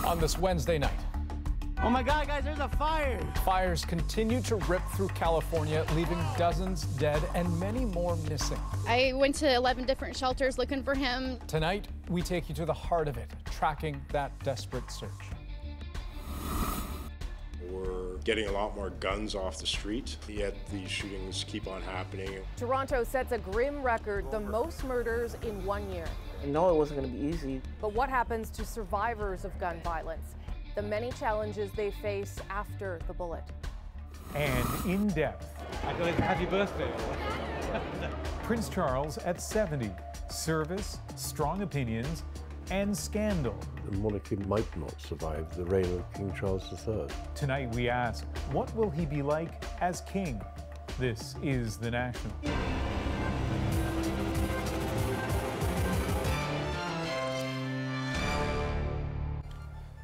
on this Wednesday night. Oh my God, guys, there's a fire! Fires continue to rip through California, leaving dozens dead and many more missing. I went to 11 different shelters looking for him. Tonight, we take you to the heart of it, tracking that desperate search. We're getting a lot more guns off the street, yet these shootings keep on happening. Toronto sets a grim record, the most murders in 1 year. I know it wasn't going to be easy. But what happens to survivors of gun violence? The many challenges they face after the bullet. And in depth. I feel like happy birthday. Prince Charles at 70. Service, strong opinions, and scandal. The monarchy might not survive the reign of King Charles III. Tonight we ask, what will he be like as king? This is The National.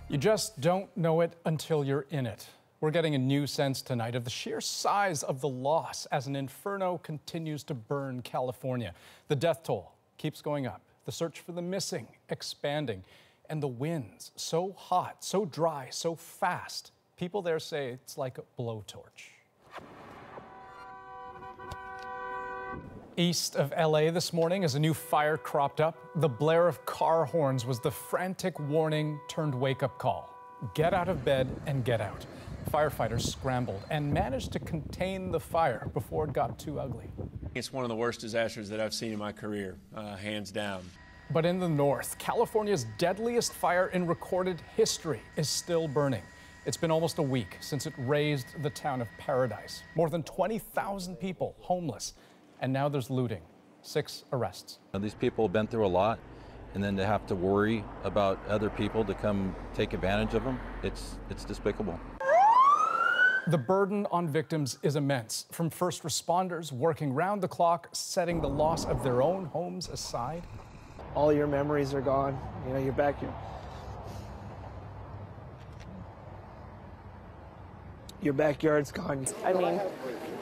You just don't know it until you're in it. We're getting a new sense tonight of the sheer size of the loss as an inferno continues to burn California. The death toll keeps going up, the search for the missing expanding, and the winds so hot, so dry, so fast. People there say it's like a blowtorch. East of LA this morning, as a new fire cropped up, the blare of car horns was the frantic warning turned wake-up call. Get out of bed and get out. Firefighters scrambled and managed to contain the fire before it got too ugly. It's one of the worst disasters that I've seen in my career, hands down. But in the north, California's deadliest fire in recorded history is still burning. It's been almost a week since it razed the town of Paradise. More than 20,000 people homeless. And now there's looting. 6 arrests. These people have been through a lot, and then to have to worry about other people to come take advantage of them, it's despicable. The burden on victims is immense, from first responders working round the clock, setting the loss of their own homes aside. All your memories are gone. You know, you're back here. Your backyard's gone. I mean,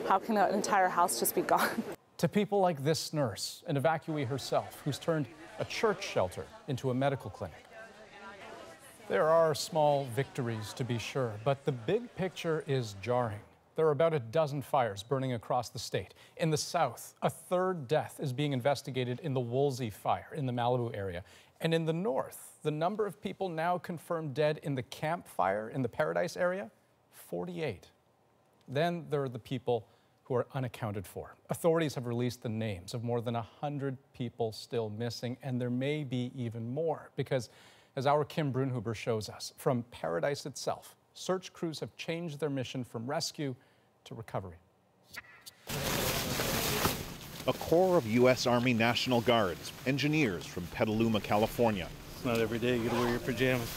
how can an entire house just be gone? To people like this nurse, an evacuee herself, who's turned a church shelter into a medical clinic. There are small victories, to be sure, but the big picture is jarring. There are about a dozen fires burning across the state. In the south, a 3rd death is being investigated in the Woolsey fire in the Malibu area. And in the north, the number of people now confirmed dead in the Camp Fire in the Paradise area, 48. Then there are the people who are unaccounted for. Authorities have released the names of more than 100 people still missing, and there may be even more, because as our Kim Brunhuber shows us, from Paradise itself, search crews have changed their mission from rescue to recovery. A corps of U.S. Army National Guards, engineers from Petaluma, California. It's not every day you get to wear your pajamas.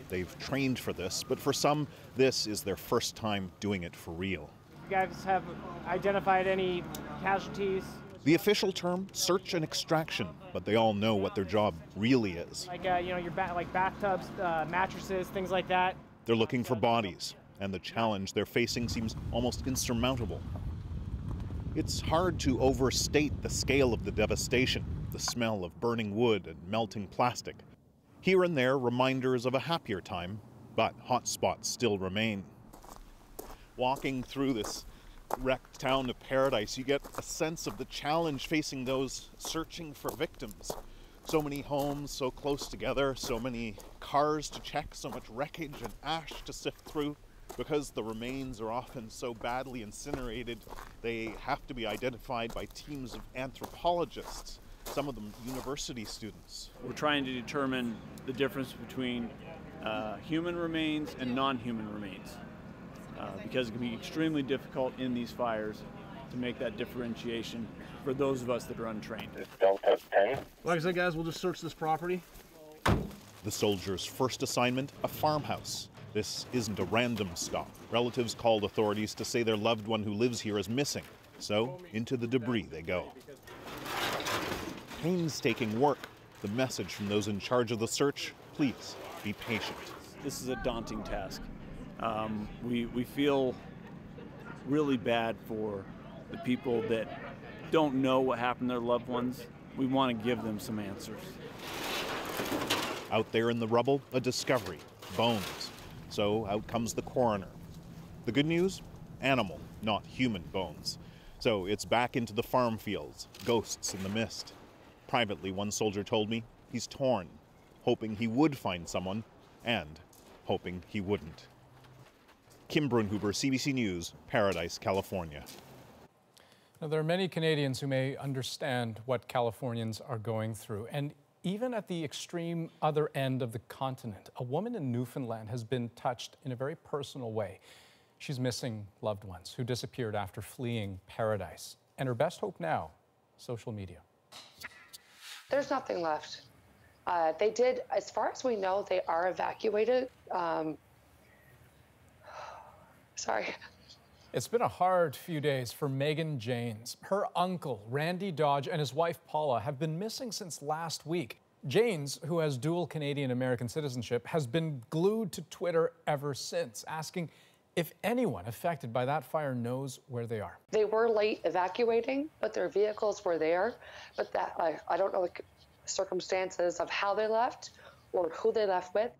They've trained for this, but for some, this is their first time doing it for real. You guys have identified any casualties? The official term, search and extraction, but they all know what their job really is. Like, like bathtubs, mattresses, things like that. They're looking for bodies, and the challenge they're facing seems almost insurmountable. It's hard to overstate the scale of the devastation, the smell of burning wood and melting plastic. Here and there, reminders of a happier time, but hot spots still remain. Walking through this wrecked town of Paradise, you get a sense of the challenge facing those searching for victims. So many homes so close together, so many cars to check, so much wreckage and ash to sift through. Because the remains are often so badly incinerated, they have to be identified by teams of anthropologists, some of them university students. We're trying to determine the difference between human remains and non-human remains. Because it can be extremely difficult in these fires to make that differentiation for those of us that are untrained. Like I said, guys, we'll just search this property. The soldiers' first assignment, a farmhouse. This isn't a random stop. Relatives called authorities to say their loved one who lives here is missing. So into the debris they go. Painstaking work. The message from those in charge of the search, please be patient. This is a daunting task. We feel really bad for the people that don't know what happened to their loved ones. We want to give them some answers. Out there in the rubble, a discovery. bones. So out comes the coroner. The good news? Animal, not human bones. So it's back into the farm fields, ghosts in the mist. Privately, one soldier told me he's torn, hoping he would find someone and hoping he wouldn't. Kim Brunhuber, CBC News, Paradise, California. Now, there are many Canadians who may understand what Californians are going through. And even at the extreme other end of the continent, a woman in Newfoundland has been touched in a very personal way. She's missing loved ones who disappeared after fleeing paradise. And her best hope now, social media. There's nothing left. They did, as far as we know, they are evacuated. Sorry. It's been a hard few days for Megan Janes. Her uncle, Randy Dodge, and his wife, Paula, have been missing since last week. Janes, who has dual Canadian-American citizenship, has been glued to Twitter ever since, asking if anyone affected by that fire knows where they are. They were late evacuating, but their vehicles were there. But that I don't know the circumstances of how they left or who they left with.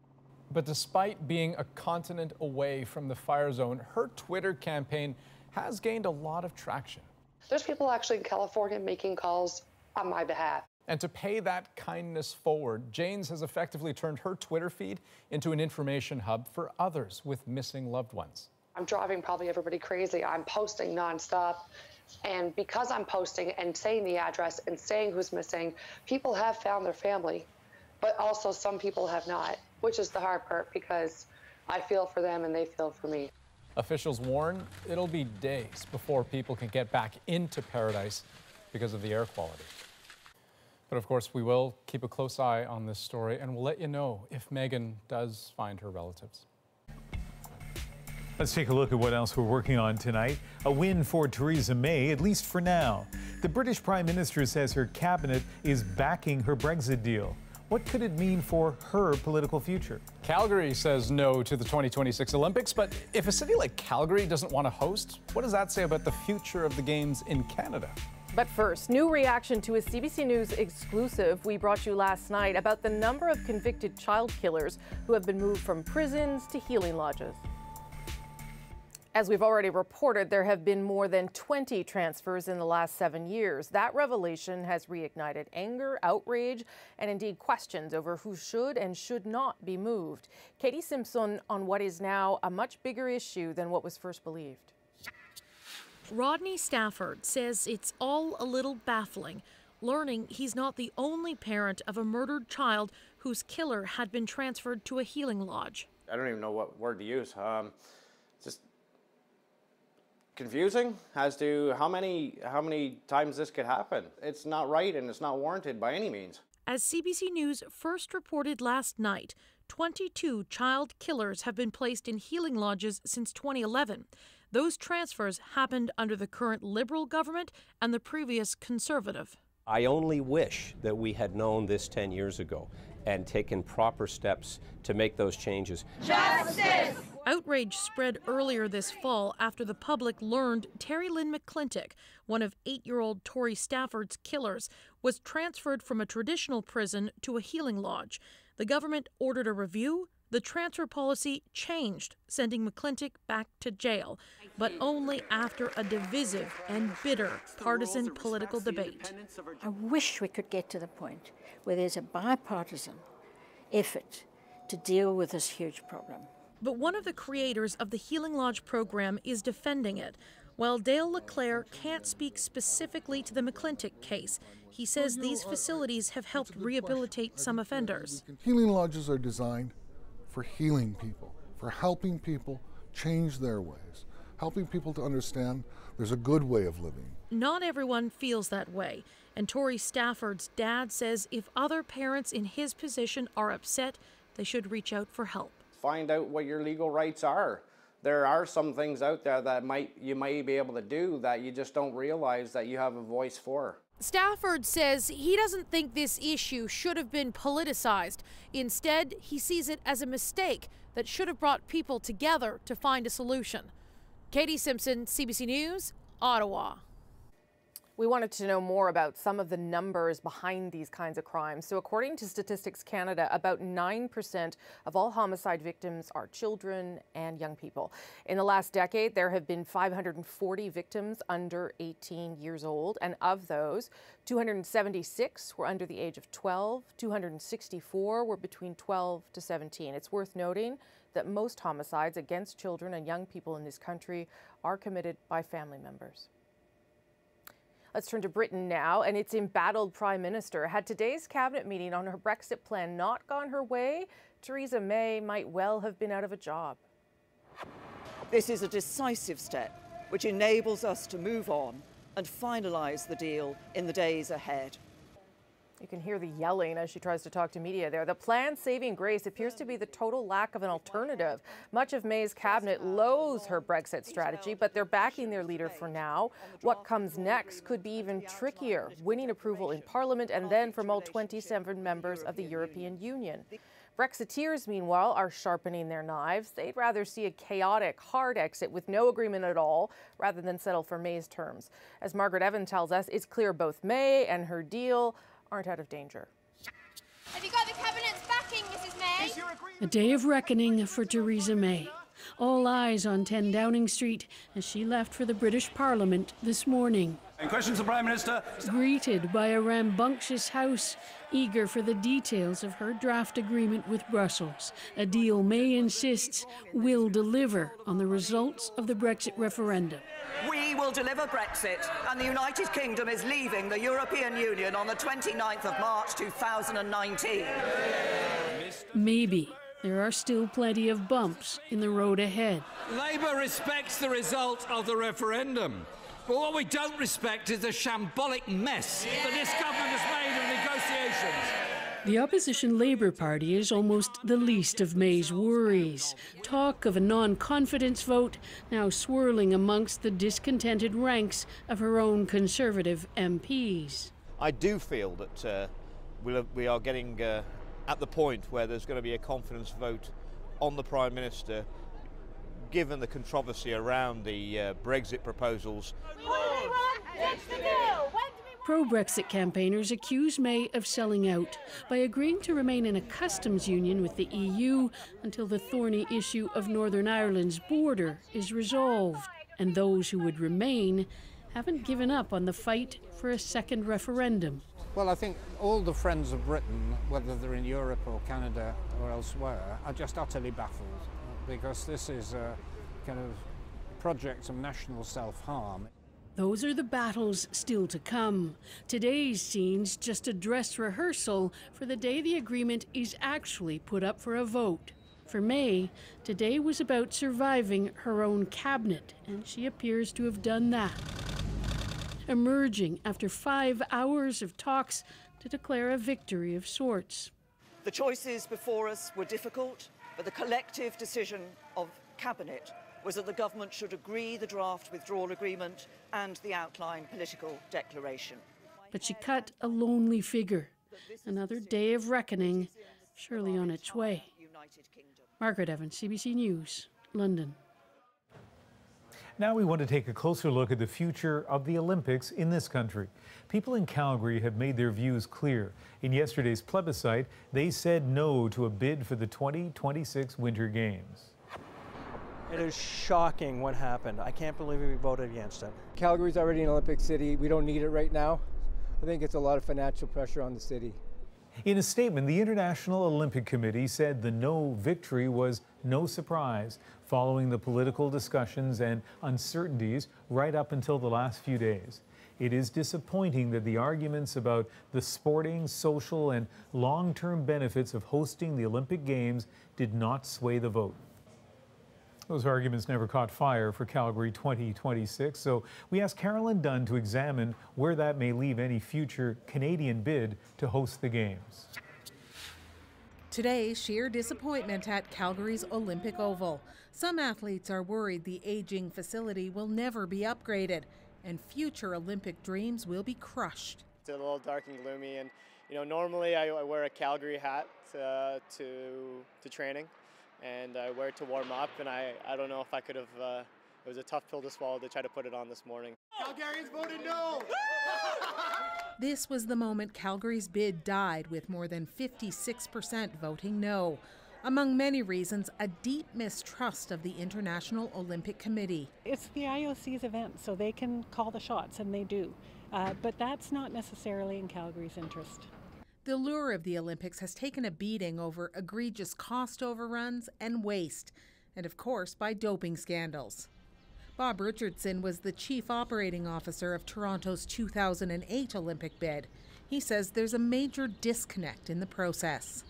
But despite being a continent away from the fire zone, her Twitter campaign has gained a lot of traction. There's people actually in California making calls on my behalf. And to pay that kindness forward, Janes has effectively turned her Twitter feed into an information hub for others with missing loved ones. I'm driving probably everybody crazy. I'm posting nonstop. And because I'm posting and saying the address and saying who's missing, people have found their family, but also some people have not, which is the hard part because I feel for them and they feel for me. Officials warn it'll be days before people can get back into paradise because of the air quality. But of course, we will keep a close eye on this story and we'll let you know if Megan does find her relatives. Let's take a look at what else we're working on tonight. A win for Theresa May, at least for now. The British Prime Minister says her cabinet is backing her Brexit deal. What could it mean for her political future? Calgary says no to the 2026 Olympics, but if a city like Calgary doesn't want to host, what does that say about the future of the Games in Canada? But first, new reaction to a CBC News exclusive we brought you last night about the number of convicted child killers who have been moved from prisons to healing lodges. As we've already reported, there have been more than 20 transfers in the last 7 years. That revelation has reignited anger, outrage, and indeed questions over who should and should not be moved. Katie Simpson on what is now a much bigger issue than what was first believed. Rodney Stafford says it's all a little baffling, learning he's not the only parent of a murdered child whose killer had been transferred to a healing lodge. I don't even know what word to use. Just confusing as to how many times this could happen. It's not right and it's not warranted by any means. As CBC News first reported last night, 22 child killers have been placed in healing lodges since 2011. Those transfers happened under the current Liberal government and the previous Conservative. I only wish that we had known this 10 years ago and taken proper steps to make those changes. Justice! Outrage spread earlier this fall after the public learned Terry Lynn McClintock, one of 8-year-old Tori Stafford's killers, was transferred from a traditional prison to a healing lodge. The government ordered a review. The transfer policy changed, sending McClintock back to jail, but only after a divisive and bitter partisan political debate. I wish we could get to the point where there's a bipartisan effort to deal with this huge problem. But one of the creators of the Healing Lodge program is defending it. While Dale LeClaire can't speak specifically to the McClintock case, he says these facilities have helped rehabilitate some offenders. Healing lodges are designed for healing people, for helping people change their ways, helping people to understand there's a good way of living. Not everyone feels that way, and Tori Stafford's dad says if other parents in his position are upset, they should reach out for help. Find out what your legal rights are. There are some things out there that you might be able to do that you just don't realize that you have a voice for. Stafford says he doesn't think this issue should have been politicized. Instead, he sees it as a mistake that should have brought people together to find a solution. Katie Simpson, CBC News, Ottawa. We wanted to know more about some of the numbers behind these kinds of crimes. So according to Statistics Canada, about 9% of all homicide victims are children and young people. In the last decade, there have been 540 victims under 18 years old, and of those, 276 were under the age of 12, 264 were between 12 to 17. It's worth noting that most homicides against children and young people in this country are committed by family members. Let's turn to Britain now, and its embattled Prime Minister. Had today's cabinet meeting on her Brexit plan not gone her way, Theresa May might well have been out of a job. This is a decisive step which enables us to move on and finalise the deal in the days ahead. You can hear the yelling as she tries to talk to media there. The plan's saving grace appears to be the total lack of an alternative. Much of May's cabinet loathes her Brexit strategy, but they're backing their leader for now. What comes next could be even trickier, winning approval in Parliament and then from all 27 members of the European Union. Brexiteers, meanwhile, are sharpening their knives. They'd rather see a chaotic, hard exit with no agreement at all, rather than settle for May's terms. As Margaret Evan tells us, it's clear both May and her deal aren't out of danger. Have you got the cabinet's backing, Mrs. May? A day of reckoning for Theresa May. All eyes on 10 Downing Street as she left for the British Parliament this morning. And questions to the Prime Minister. Greeted by a rambunctious House, eager for the details of her draft agreement with Brussels, a deal May insists will deliver on the results of the Brexit referendum. We will deliver Brexit, and the United Kingdom is leaving the European Union on the 29th of March 2019. Maybe there are still plenty of bumps in the road ahead. Labour respects the result of the referendum. But what we don't respect is the shambolic mess that this government has made of negotiations. The opposition Labour Party is almost the least of May's worries. Talk of a non-confidence vote now swirling amongst the discontented ranks of her own Conservative MPs. I do feel that we are getting at the point where there's going to be a confidence vote on the Prime Minister, given the controversy around the Brexit proposals. Pro-Brexit campaigners accuse May of selling out by agreeing to remain in a customs union with the EU until the thorny issue of Northern Ireland's border is resolved. And those who would remain haven't given up on the fight for a second referendum. Well, I think all the friends of Britain, whether they're in Europe or Canada or elsewhere, are just utterly baffled, because this is a kind of project of national self-harm. Those are the battles still to come. Today's scene's just a dress rehearsal for the day the agreement is actually put up for a vote. For May, today was about surviving her own cabinet, and she appears to have done that. Emerging after 5 hours of talks to declare a victory of sorts. The choices before us were difficult, but the collective decision of Cabinet was that the government should agree the draft withdrawal agreement and the outline political declaration. But she cut a lonely figure. Another day of reckoning, surely on its way. Margaret Evans, CBC News, London. Now we want to take a closer look at the future of the Olympics in this country. People in Calgary have made their views clear. In yesterday's plebiscite, they said no to a bid for the 2026 Winter Games. It is shocking what happened. I can't believe we voted against it. Calgary's already an Olympic city. We don't need it right now. I think it's a lot of financial pressure on the city. In a statement, the International Olympic Committee said the no victory was no surprise following the political discussions and uncertainties right up until the last few days. It is disappointing that the arguments about the sporting, social, and long-term benefits of hosting the Olympic Games did not sway the vote. Those arguments never caught fire for Calgary 2026, so we asked Carolyn Dunn to examine where that may leave any future Canadian bid to host the Games. Today, sheer disappointment at Calgary's Olympic Oval. Some athletes are worried the aging facility will never be upgraded, and future Olympic dreams will be crushed. It's a little dark and gloomy, and normally I wear a Calgary hat to training. And I wear it to warm up, and I don't know if I could have, it was a tough pill to swallow to try to put it on this morning. Calgarians voted no! This was the moment Calgary's bid died, with more than 56% voting no. Among many reasons, a deep mistrust of the International Olympic Committee. It's the IOC's event, so they can call the shots, and they do. But that's not necessarily in Calgary's interest. The lure of the Olympics has taken a beating over egregious cost overruns and waste, and of course by doping scandals. Bob Richardson was the chief operating officer of Toronto's 2008 Olympic bid. He says there's a major disconnect in the process.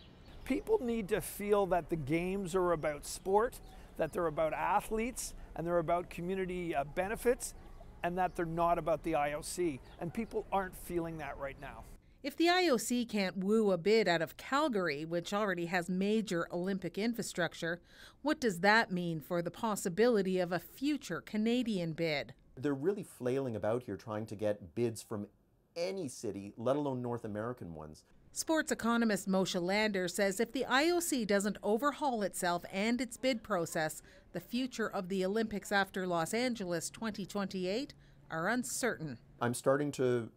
People need to feel that the games are about sport, that they're about athletes, and they're about community benefits, and that they're not about the IOC. And people aren't feeling that right now. If the IOC can't woo a bid out of Calgary, which already has major Olympic infrastructure, what does that mean for the possibility of a future Canadian bid? They're really flailing about here trying to get bids from any city, let alone North American ones. Sports economist Moshe Lander says if the IOC doesn't overhaul itself and its bid process, the future of the Olympics after Los Angeles 2028 are uncertain. I'm starting to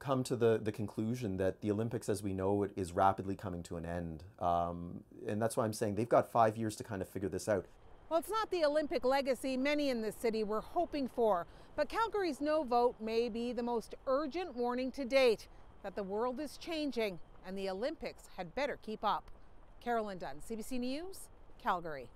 come to the conclusion that the Olympics as we know it is rapidly coming to an end. And that's why I'm saying they've got 5 years to kind of figure this out. Well, it's not the Olympic legacy many in the city were hoping for, but Calgary's no vote may be the most urgent warning to date that the world is changing and the Olympics had better keep up. Carolyn Dunn, CBC News, Calgary.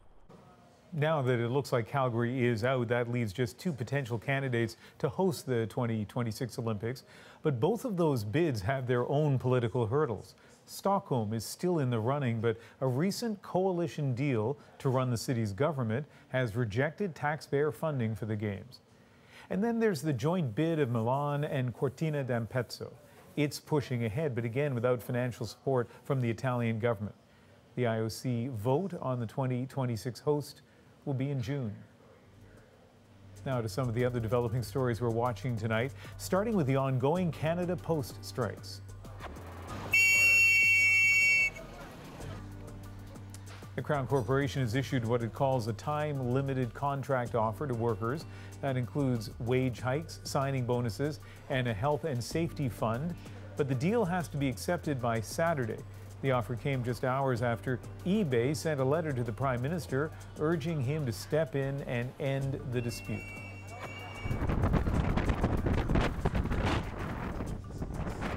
Now that it looks like Calgary is out, that leaves just two potential candidates to host the 2026 Olympics. But both of those bids have their own political hurdles. Stockholm is still in the running, but a recent coalition deal to run the city's government has rejected taxpayer funding for the Games. And then there's the joint bid of Milan and Cortina d'Ampezzo. It's pushing ahead, but again without financial support from the Italian government. The IOC vote on the 2026 host will be in June. Now to some of the other developing stories we're watching tonight, starting with the ongoing Canada Post strikes. The Crown Corporation has issued what it calls a time-limited contract offer to workers. That includes wage hikes, signing bonuses, and a health and safety fund. But the deal has to be accepted by Saturday. The offer came just hours after eBay sent a letter to the Prime Minister urging him to step in and end the dispute.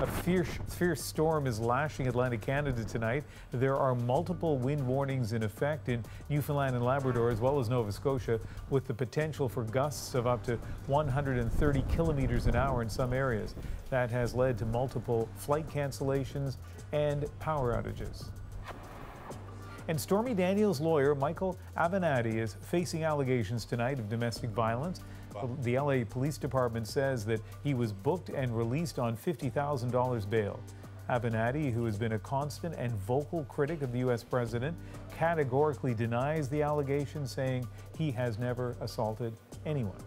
A fierce storm is lashing Atlantic Canada tonight. There are multiple wind warnings in effect in Newfoundland and Labrador as well as Nova Scotia, with the potential for gusts of up to 130 kilometers an hour in some areas. That has led to multiple flight cancellations and power outages. And Stormy Daniels' lawyer, Michael Avenatti, is facing allegations tonight of domestic violence. The LA Police Department says that he was booked and released on $50,000 bail. Avenatti, who has been a constant and vocal critic of the U.S. president, categorically denies the allegation, saying he has never assaulted anyone.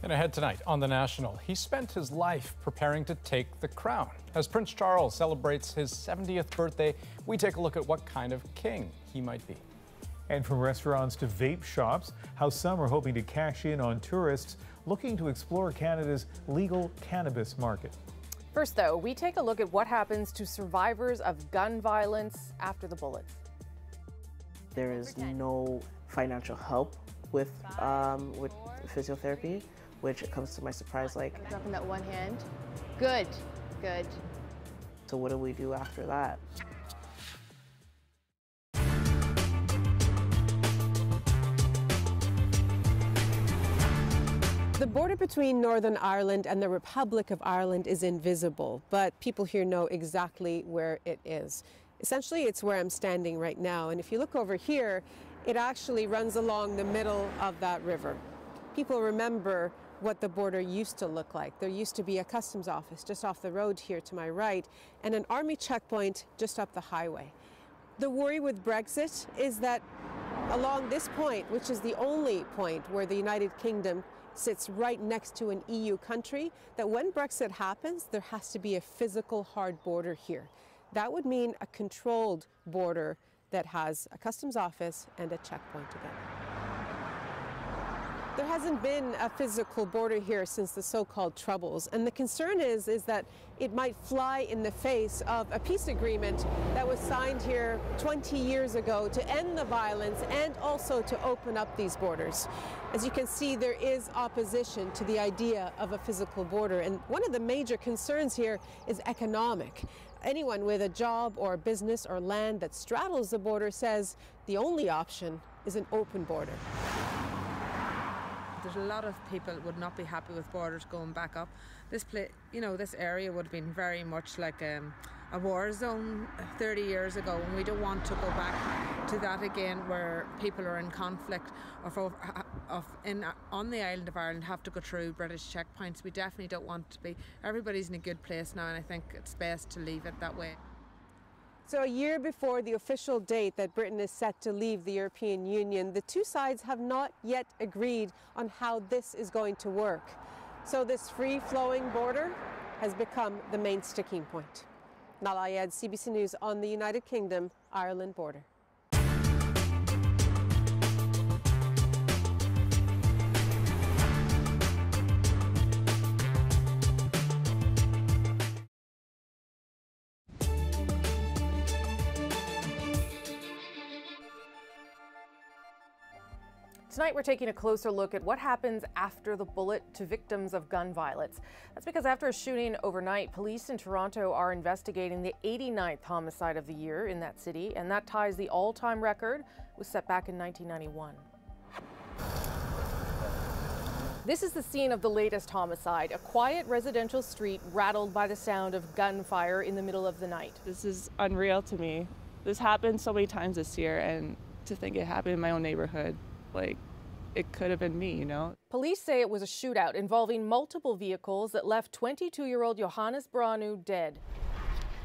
And ahead tonight on The National, he spent his life preparing to take the crown. As Prince Charles celebrates his 70th birthday, we take a look at what kind of king he might be. And from restaurants to vape shops, how some are hoping to cash in on tourists looking to explore Canada's legal cannabis market. First, though, we take a look at what happens to survivors of gun violence after the bullets. There is no financial help with physiotherapy, which comes to my surprise, like... Dropping that one hand. Good, good. So what do we do after that? The border between Northern Ireland and the Republic of Ireland is invisible, but people here know exactly where it is. Essentially, it's where I'm standing right now, and if you look over here, it actually runs along the middle of that river. People remember what the border used to look like. There used to be a customs office just off the road here to my right, and an army checkpoint just up the highway. The worry with Brexit is that along this point, which is the only point where the United Kingdom sits right next to an EU country, that when Brexit happens, there has to be a physical hard border here. That would mean a controlled border that has a customs office and a checkpoint again. There hasn't been a physical border here since the so-called Troubles, and the concern is that it might fly in the face of a peace agreement that was signed here 20 years ago to end the violence and also to open up these borders. As you can see, there is opposition to the idea of a physical border, and one of the major concerns here is economic. Anyone with a job or a business or land that straddles the border says the only option is an open border. There's a lot of people would not be happy with borders going back up. This place, you know, this area would have been very much like a war zone 30 years ago, and we don't want to go back to that again, where people are in conflict on the island of Ireland have to go through British checkpoints. We definitely don't want to be. Everybody's in a good place now, and I think it's best to leave it that way. So a year before the official date that Britain is set to leave the European Union, the two sides have not yet agreed on how this is going to work. So this free-flowing border has become the main sticking point. Nala Ayed, CBC News on the United Kingdom, Ireland border. Tonight, we're taking a closer look at what happens after the bullet to victims of gun violence. That's because after a shooting overnight, police in Toronto are investigating the 89th homicide of the year in that city, and that ties the all-time record was set back in 1991. This is the scene of the latest homicide, a quiet residential street rattled by the sound of gunfire in the middle of the night. This is unreal to me. This happened so many times this year, and to think it happened in my own neighborhood, like, it could have been me, you know? Police say it was a shootout involving multiple vehicles that left 22-year-old Johannes Branu dead.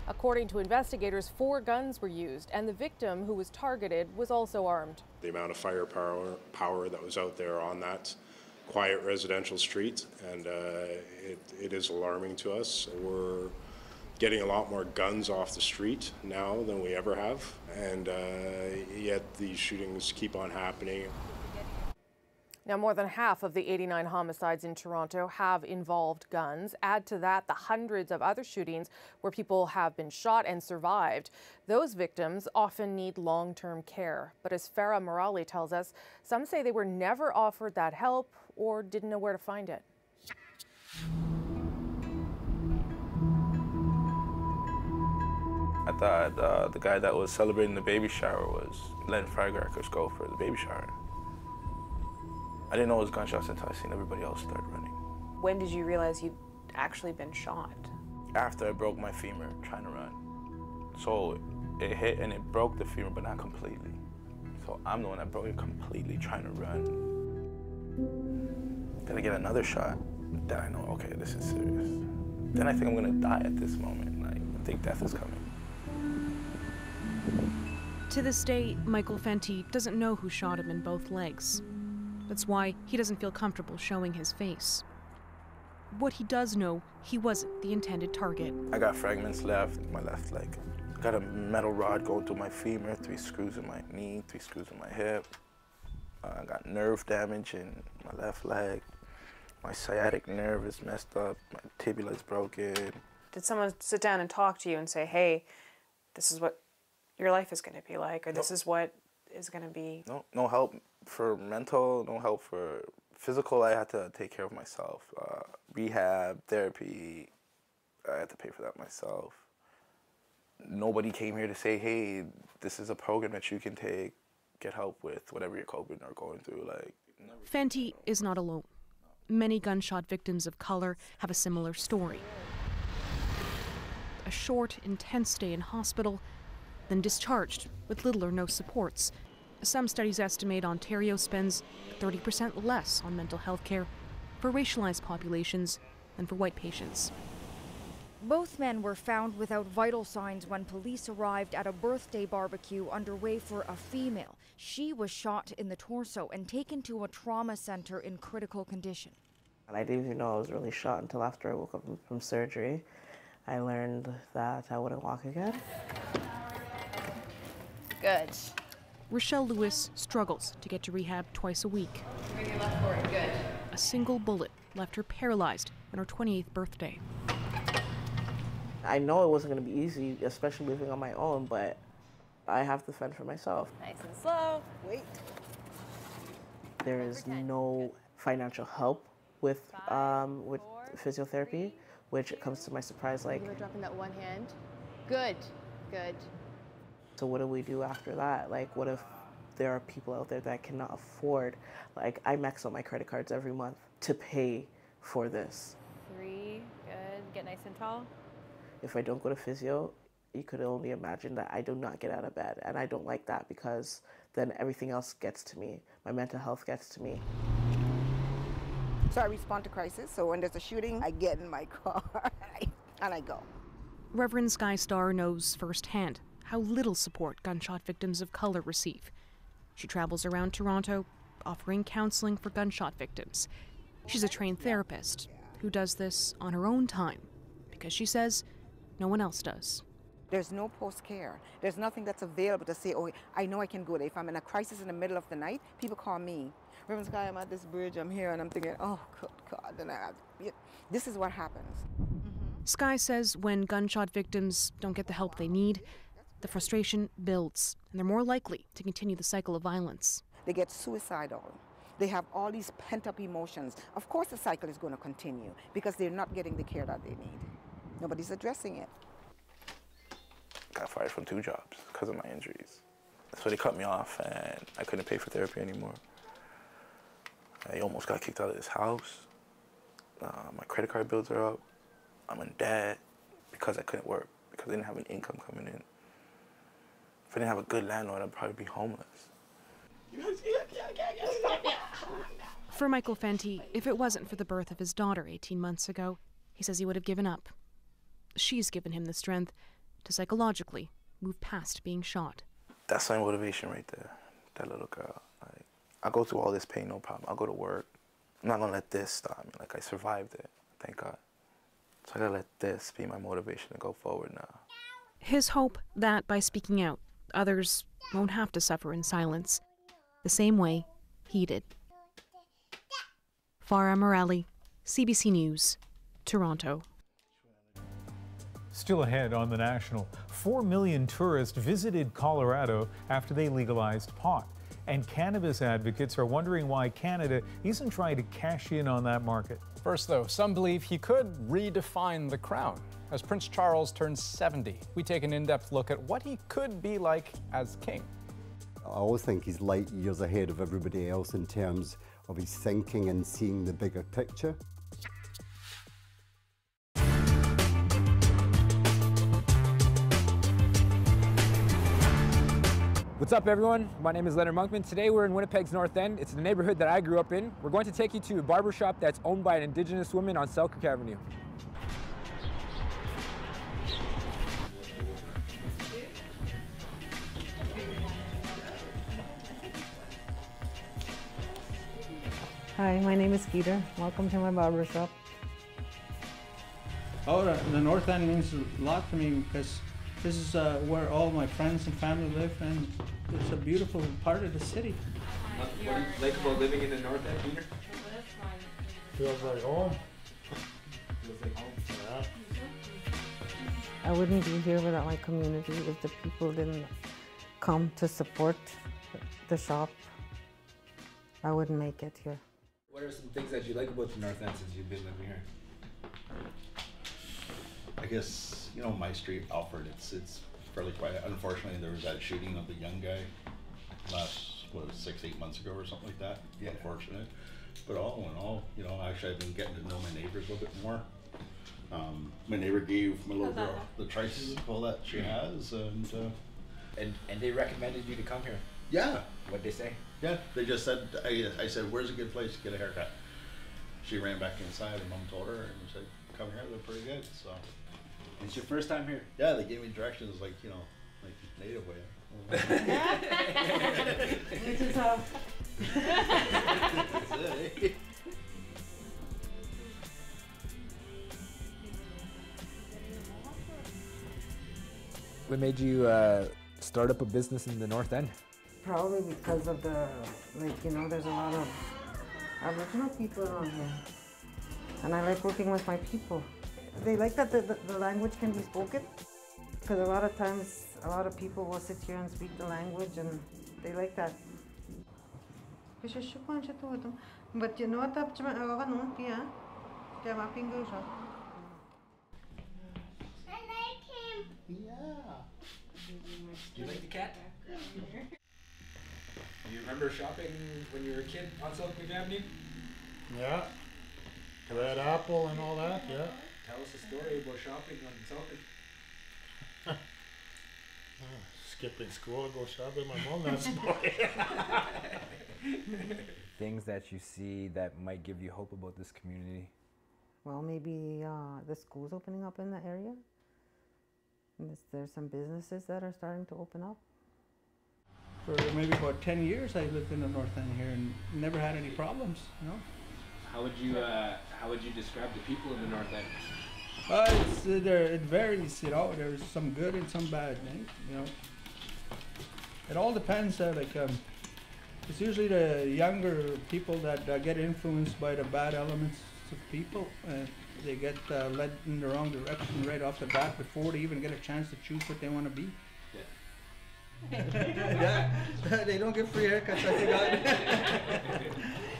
According to investigators, 4 guns were used, and the victim who was targeted was also armed. The amount of firepower that was out there on that quiet residential street, and it is alarming to us. We're getting a lot more guns off the street now than we ever have, and yet these shootings keep on happening. Now, more than half of the 89 homicides in Toronto have involved guns. Add to that the hundreds of other shootings where people have been shot and survived. Those victims often need long-term care. But as Farah Morali tells us, some say they were never offered that help or didn't know where to find it. I thought the guy that was celebrating the baby shower was letting firecrackers go for the baby shower. I didn't know it was gunshots until I seen everybody else start running. When did you realize you'd actually been shot? After I broke my femur trying to run. So it hit and it broke the femur, but not completely. So I'm the one that broke it completely trying to run. Then I get another shot. Then I know, okay, this is serious. Then I think I'm gonna die at this moment. Like, I think death is coming. To this day, Michael Fenty doesn't know who shot him in both legs. That's why he doesn't feel comfortable showing his face. What he does know, he wasn't the intended target. I got fragments left in my left leg. I got a metal rod going through my femur, 3 screws in my knee, 3 screws in my hip. I got nerve damage in my left leg. My sciatic nerve is messed up. My tibia is broken. Did someone sit down and talk to you and say, hey, this is what your life is going to be like, or this is what is going to be? No help for mental, no help for physical. I had to take care of myself. Rehab, therapy, I had to pay for that myself. Nobody came here to say, hey, this is a program that you can take, get help with, whatever you're coping or going through. Like, Fenty is not alone. Many gunshot victims of color have a similar story. A short, intense stay in hospital, then discharged with little or no supports. Some studies estimate Ontario spends 30% less on mental health care for racialized populations than for white patients. Both men were found without vital signs when police arrived at a birthday barbecue underway for a female. She was shot in the torso and taken to a trauma center in critical condition. And I didn't even know I was really shot until after I woke up from surgery. I learned that I wouldn't walk again. Good. Rochelle Lewis struggles to get to rehab twice a week. Bring your left forward, good. A single bullet left her paralyzed on her 28th birthday. I know it wasn't going to be easy, especially living on my own, but I have to fend for myself. Nice and slow. Wait. There is no financial help with physiotherapy, which comes to my surprise. Like, You're dropping that one hand. Good, good. So what do we do after that? Like, what if there are people out there that cannot afford? Like, I max out my credit cards every month to pay for this. 3, good. Get nice and tall. If I don't go to physio, you could only imagine that I do not get out of bed. And I don't like that because then everything else gets to me. My mental health gets to me. So I respond to crisis. So when there's a shooting, I get in my car and I go. Reverend Sky Starr knows firsthand how little support gunshot victims of color receive. She travels around Toronto offering counseling for gunshot victims. She's a trained therapist who does this on her own time because she says no one else does. There's no post-care. There's nothing that's available to say, oh, I know I can go there. If I'm in a crisis in the middle of the night, people call me. Reverend Sky, I'm at this bridge, I'm here, and I'm thinking, oh, God, and this is what happens. Sky says when gunshot victims don't get the help they need, the frustration builds, and they're more likely to continue the cycle of violence. They get suicidal. They have all these pent-up emotions. Of course the cycle is going to continue because they're not getting the care that they need. Nobody's addressing it. Got fired from 2 jobs because of my injuries. So they cut me off and I couldn't pay for therapy anymore. I almost got kicked out of this house. My credit card bills are up. I'm in debt because I couldn't work, because I didn't have an income coming in. If I didn't have a good landlord, I'd probably be homeless. For Michael Fenty, if it wasn't for the birth of his daughter 18 months ago, he says he would have given up. She's given him the strength to psychologically move past being shot. That's my motivation right there, that little girl. Like, I go through all this pain, no problem. I'll go to work. I'm not gonna let this stop me. Like, I survived it, thank God. So I gotta let this be my motivation to go forward now. His hope that by speaking out, others won't have to suffer in silence, the same way he did. Farah Morelli, CBC News, Toronto. Still ahead on The National, 4 million tourists visited Colorado after they legalized pot. And cannabis advocates are wondering why Canada isn't trying to cash in on that market. First, though, some believe he could redefine the crown. As Prince Charles turns 70, we take an in-depth look at what he could be like as king. I always think he's light years ahead of everybody else in terms of his thinking and seeing the bigger picture. What's up, everyone? My name is Leonard Monkman. Today we're in Winnipeg's North End. It's the neighborhood that I grew up in. We're going to take you to a barbershop that's owned by an Indigenous woman on Selkirk Avenue. Hi, my name is Keita. Welcome to my barbershop. Oh, the North End means a lot to me because this is where all my friends and family live, and it's a beautiful part of the city. What do you like about living in the North End, Peter? Feels like home. Feels like home. Yeah. I wouldn't be here without my community if the people didn't come to support the shop. I wouldn't make it here. What are some things that you like about the North End since you've been living here? I guess, you know, my street, Alfred, it's fairly quiet. Unfortunately, there was that shooting of the young guy last, 6-8 months ago or something like that. Yeah. Unfortunate. But all in all, you know, actually I've been getting to know my neighbors a little bit more. My neighbor gave my little girl the tricycle that she has, and they recommended you to come here? Yeah. What'd they say? Yeah, they just said, I said, where's a good place to get a haircut? She ran back inside, and Mom told her, and said, come here, they're pretty good, so. It's your first time here? Yeah, they gave me directions like, you know, like native way. Which is how. That's it, eh? What made you start up a business in the North End? Probably because of the, like, you know, there's a lot of Aboriginal people around here. And I like working with my people. They like that the language can be spoken. Because a lot of times, a lot of people will sit here and speak the language, and they like that. But you know what? Do you like the cat? Do you remember shopping when you were a kid on South Avenue? Yeah. Red apple and all that, yeah. Tell us a story about shopping on South. Skipping school to go shopping with my mom, that's boy. Things that you see that might give you hope about this community? Well, maybe the school's opening up in the area. And there's some businesses that are starting to open up. For maybe about 10 years, I lived in the North End here and never had any problems, you know. How would you describe the people in the North End? It varies, you know. There's some good and some bad, you know. It all depends. It's usually the younger people that get influenced by the bad elements of people. They get led in the wrong direction right off the bat before they even get a chance to choose what they want to be. Yeah. They don't get free haircuts, I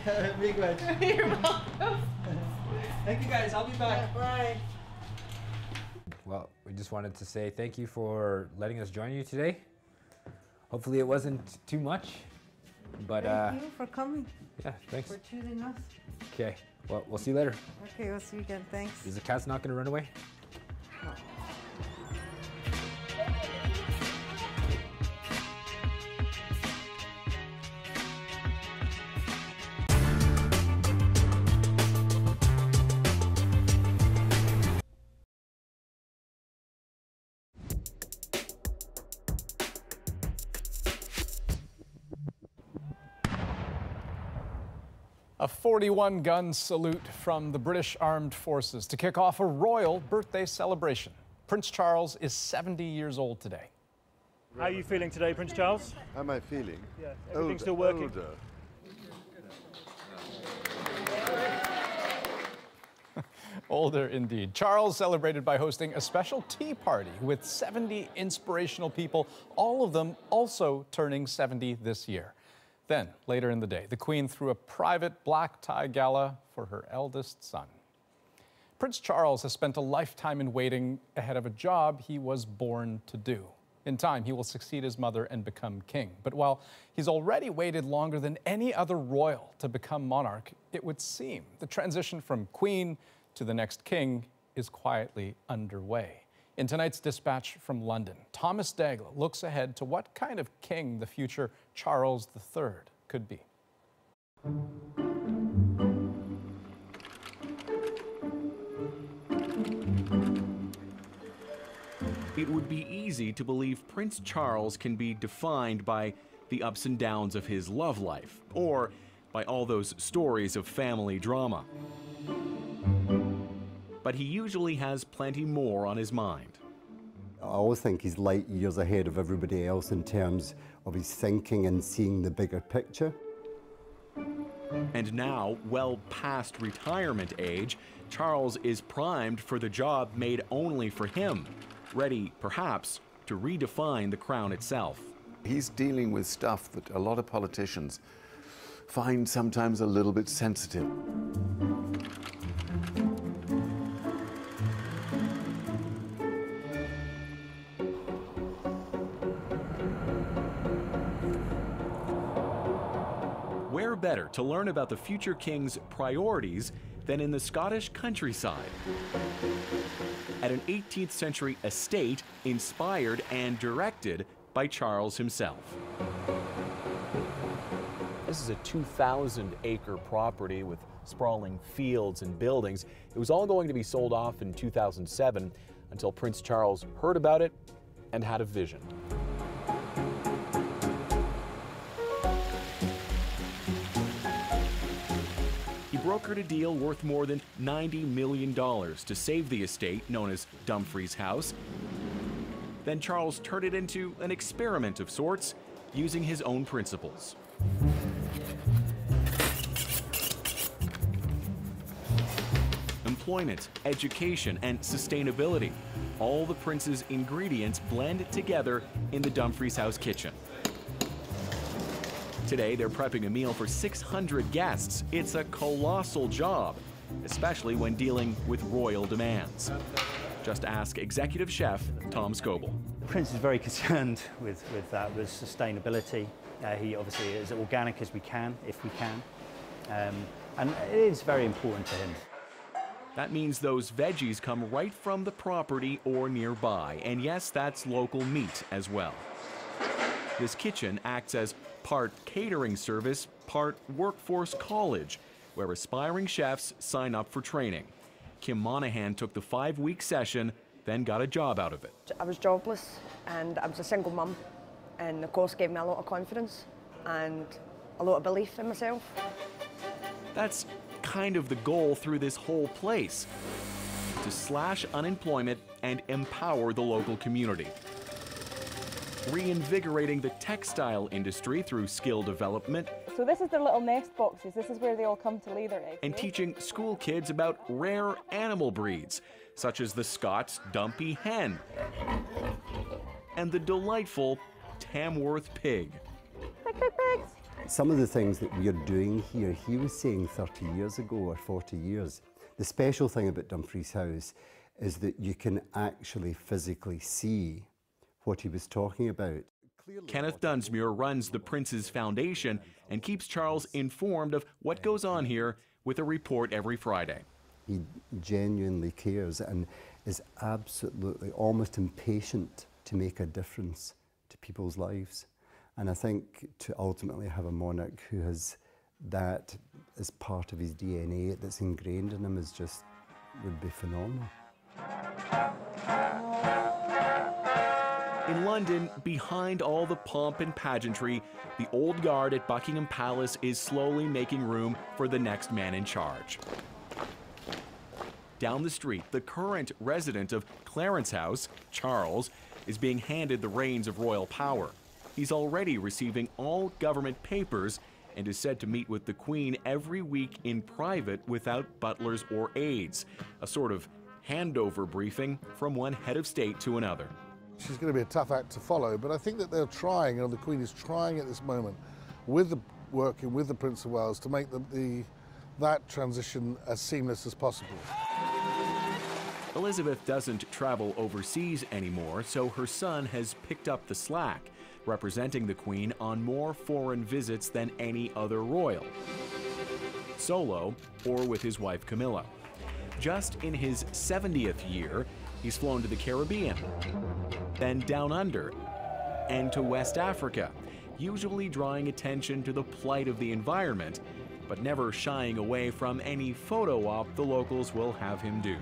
think. Big much. You're welcome. Thank you guys, I'll be back. Bye. Well, we just wanted to say thank you for letting us join you today. Hopefully it wasn't too much, but Thank you for coming. Yeah, thanks. For choosing us. Okay, well, we'll see you later. Okay, we'll see you again. Thanks. Is the cat's not going to run away? No. A 41-gun salute from the British Armed Forces to kick off a royal birthday celebration. Prince Charles is 70 years old today. How are you feeling today, Prince Charles? How am I feeling? Yeah, everything's still working. Older. Older indeed. Charles celebrated by hosting a special tea party with 70 inspirational people, all of them also turning 70 this year. Then, later in the day, the Queen threw a private black tie gala for her eldest son. Prince Charles has spent a lifetime in waiting ahead of a job he was born to do. In time, he will succeed his mother and become king. But while he's already waited longer than any other royal to become monarch, it would seem the transition from queen to the next king is quietly underway. In tonight's dispatch from London, Thomas Daigle looks ahead to what kind of king the future Charles III could be. It would be easy to believe Prince Charles can be defined by the ups and downs of his love life, or by all those stories of family drama. But he usually has plenty more on his mind. I always think he's light years ahead of everybody else in terms of his thinking and seeing the bigger picture. And now, well past retirement age, Charles is primed for the job made only for him, ready, perhaps, to redefine the crown itself. He's dealing with stuff that a lot of politicians find sometimes a little bit sensitive. Where better to learn about the future king's priorities than in the Scottish countryside? At an 18th century estate inspired and directed by Charles himself. This is a 2,000-acre property with sprawling fields and buildings. It was all going to be sold off in 2007 until Prince Charles heard about it and had a vision. He brokered a deal worth more than $90 million to save the estate known as Dumfries House. Then Charles turned it into an experiment of sorts using his own principles. Employment, education, and sustainability. All the prince's ingredients blend together in the Dumfries House kitchen. Today, they're prepping a meal for 600 guests. It's a colossal job, especially when dealing with royal demands. Just ask executive chef Tom Scoble. The Prince is very concerned with sustainability. He obviously is as organic as we can, if we can. And it is very important to him. That means those veggies come right from the property or nearby. And yes, that's local meat as well. This kitchen acts as part catering service, part workforce college, where aspiring chefs sign up for training. Kim Monahan took the 5-week session, then got a job out of it. I was jobless and I was a single mum, and the course gave me a lot of confidence and a lot of belief in myself. That's kind of the goal through this whole place, to slash unemployment and empower the local community. Reinvigorating the textile industry through skill development. So this is their little nest boxes. This is where they all come to lay their eggs. And teaching school kids about rare animal breeds, such as the Scots Dumpy Hen and the delightful Tamworth Pig. Some of the things that we are doing here, he was saying 30 years ago or 40 years. The special thing about Dumfries House is that you can actually physically see what he was talking about. Kenneth Dunsmuir runs the Prince's Foundation and keeps Charles informed of what goes on here with a report every Friday. He genuinely cares and is absolutely almost impatient to make a difference to people's lives. And I think to ultimately have a monarch who has that as part of his DNA that's ingrained in him is just, would be phenomenal. In London, behind all the pomp and pageantry, the old guard at Buckingham Palace is slowly making room for the next man in charge. Down the street, the current resident of Clarence House, Charles, is being handed the reins of royal power. He's already receiving all government papers and is said to meet with the Queen every week in private without butlers or aides, a sort of handover briefing from one head of state to another. She's going to be a tough act to follow, but I think that they're trying, the Queen is trying at this moment, working with the Prince of Wales to make that transition as seamless as possible. Elizabeth doesn't travel overseas anymore, so her son has picked up the slack, representing the Queen on more foreign visits than any other royal, solo or with his wife Camilla. Just in his 70th year, he's flown to the Caribbean, then down under, and to West Africa, usually drawing attention to the plight of the environment, but never shying away from any photo op the locals will have him do.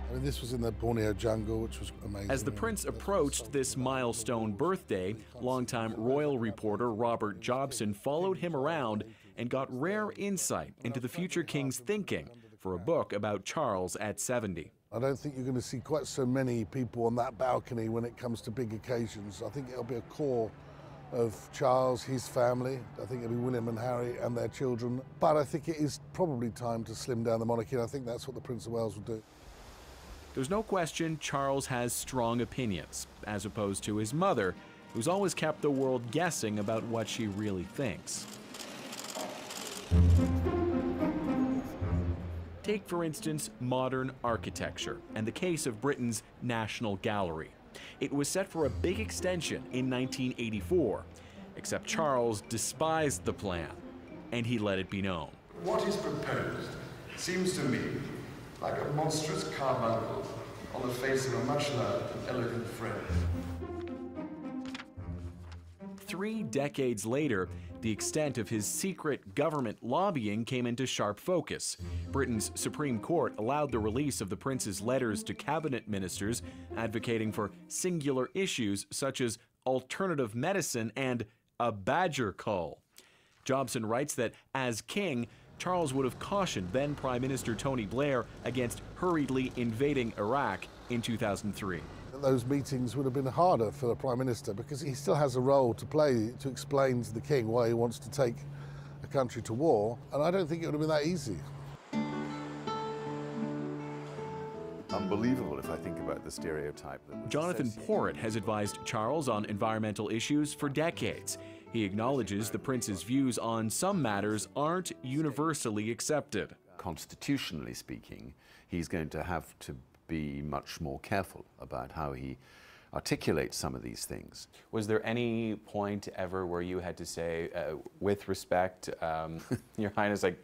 I mean, this was in the Borneo jungle, which was amazing. As the Prince approached this milestone birthday, longtime royal reporter Robert Jobson followed him around and got rare insight into the future king's thinking for a book about Charles at 70. I don't think you're going to see quite so many people on that balcony when it comes to big occasions. I think it'll be a core of Charles, his family. I think it'll be William and Harry and their children. But I think it is probably time to slim down the monarchy, and I think that's what the Prince of Wales will do. There's no question Charles has strong opinions, as opposed to his mother, who's always kept the world guessing about what she really thinks. Take, for instance, modern architecture and the case of Britain's National Gallery. It was set for a big extension in 1984, except Charles despised the plan, and he let it be known. What is proposed seems to me like a monstrous carbuncle on the face of a much-loved and elegant friend. 3 decades later, the extent of his secret government lobbying came into sharp focus. Britain's Supreme Court allowed the release of the Prince's letters to cabinet ministers advocating for singular issues such as alternative medicine and a badger cull. Jobson writes that, as king, Charles would have cautioned then Prime Minister Tony Blair against hurriedly invading Iraq in 2003. Those meetings would have been harder for the Prime Minister because he still has a role to play to explain to the King why he wants to take a country to war, and I don't think it would have been that easy. Unbelievable if I think about the stereotype. Jonathan Porritt has advised Charles on environmental issues for decades. He acknowledges the prince's views on some matters aren't universally accepted. Constitutionally speaking, he's going to have to be much more careful about how he articulates some of these things. Was there any point ever where you had to say, with respect, Your Highness, I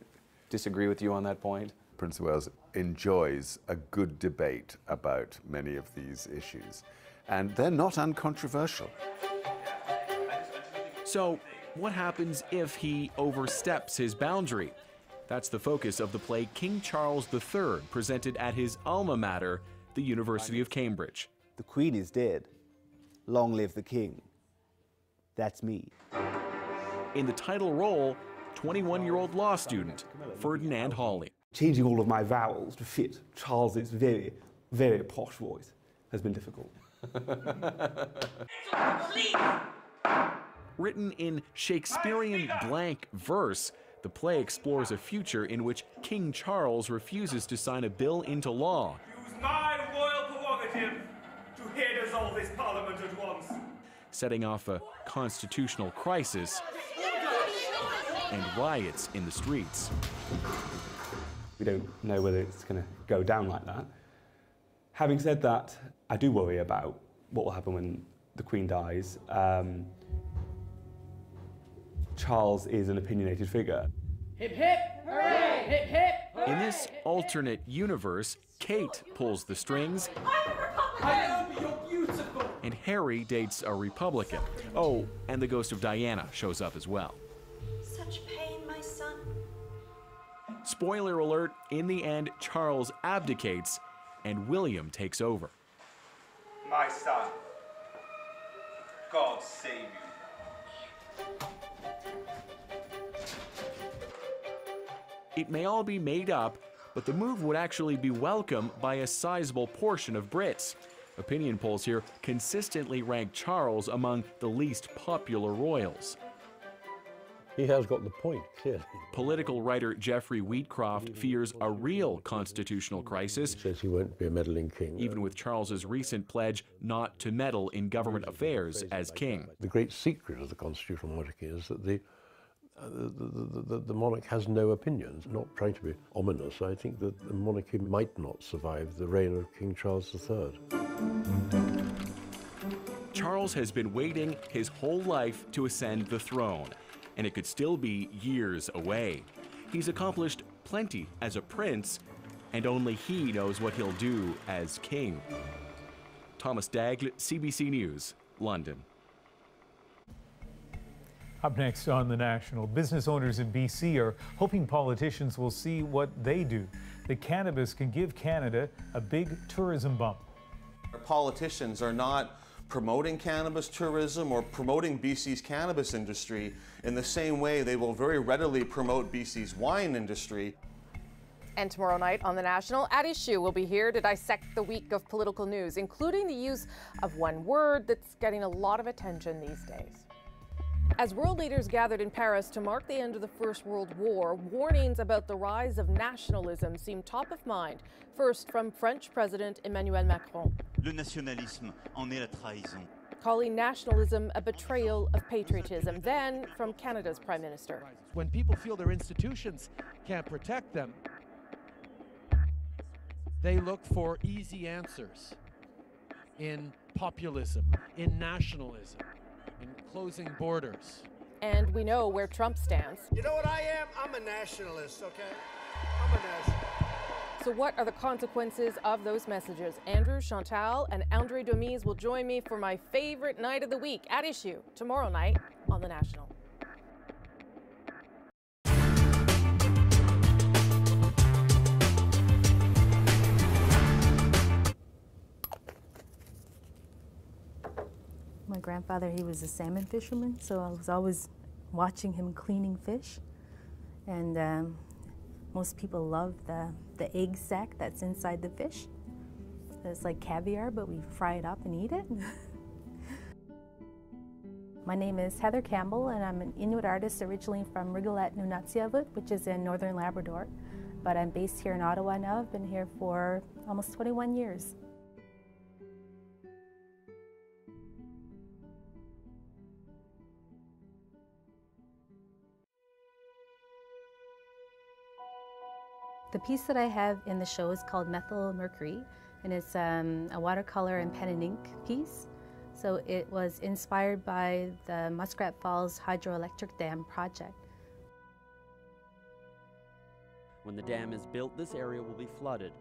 disagree with you on that point? Prince of Wales enjoys a good debate about many of these issues, and they're not uncontroversial. So, what happens if he oversteps his boundary? That's the focus of the play King Charles III, presented at his alma mater, the University of Cambridge. The Queen is dead. Long live the King. That's me. In the title role, 21-year-old law student Ferdinand Hawley. Changing all of my vowels to fit Charles's very, very posh voice has been difficult. Written in Shakespearean blank verse, the play explores a future in which King Charles refuses to sign a bill into law. Use my royal prerogative to hear dissolve this parliament at once. Setting off a constitutional crisis and riots in the streets. We don't know whether it's going to go down like that. Having said that, I do worry about what will happen when the Queen dies. Charles is an opinionated figure. Hip hip, hooray! Hip hip, hooray! In this alternate universe, Kate pulls the strings, You're beautiful. and Harry dates a Republican. Oh, and the ghost of Diana shows up as well. Such pain, my son. Spoiler alert, in the end, Charles abdicates and William takes over. My son, God save you. It may all be made up, but the move would actually be welcomed by a sizable portion of Brits. Opinion polls here consistently rank Charles among the least popular royals. He has got the point, clearly. Political writer Geoffrey Wheatcroft fears a real constitutional crisis. He says he won't be a meddling king. Even with Charles's recent pledge not to meddle in government affairs as king. The great secret of the constitutional monarchy is that the monarch has no opinions. Not trying to be ominous, I think that the monarchy might not survive the reign of King Charles III. Charles has been waiting his whole life to ascend the throne, and it could still be years away. He's accomplished plenty as a prince, and only he knows what he'll do as king. Thomas Dagle, CBC News, London. Up next on The National, business owners in BC are hoping politicians will see what they do. That cannabis can give Canada a big tourism bump. Our politicians are not promoting cannabis tourism or promoting BC's cannabis industry in the same way they will very readily promote BC's wine industry. And tomorrow night on The National, Addie Shue will be here to dissect the week of political news, including the use of one word that's getting a lot of attention these days. As world leaders gathered in Paris to mark the end of the First World War, warnings about the rise of nationalism seem top of mind. First, from French President Emmanuel Macron. Le nationalisme en est la trahison. Calling nationalism a betrayal of patriotism. Then, from Canada's Prime Minister. When people feel their institutions can't protect them, they look for easy answers in populism, in nationalism, in closing borders. And we know where Trump stands. You know what I am? I'm a nationalist, okay? I'm a nationalist. So what are the consequences of those messages? Andrew, Chantal, and Andre Domise will join me for my favorite night of the week, At Issue, tomorrow night on The National. My grandfather, he was a salmon fisherman, so I was always watching him cleaning fish. And most people love the egg sac that's inside the fish. It's like caviar, but we fry it up and eat it. My name is Heather Campbell, and I'm an Inuit artist originally from Rigolet, Nunatsiavut, which is in northern Labrador. But I'm based here in Ottawa now. I've been here for almost 21 years. The piece that I have in the show is called Methyl Mercury, and it's a watercolor and pen and ink piece. So it was inspired by the Muskrat Falls Hydroelectric Dam project. When the dam is built, this area will be flooded.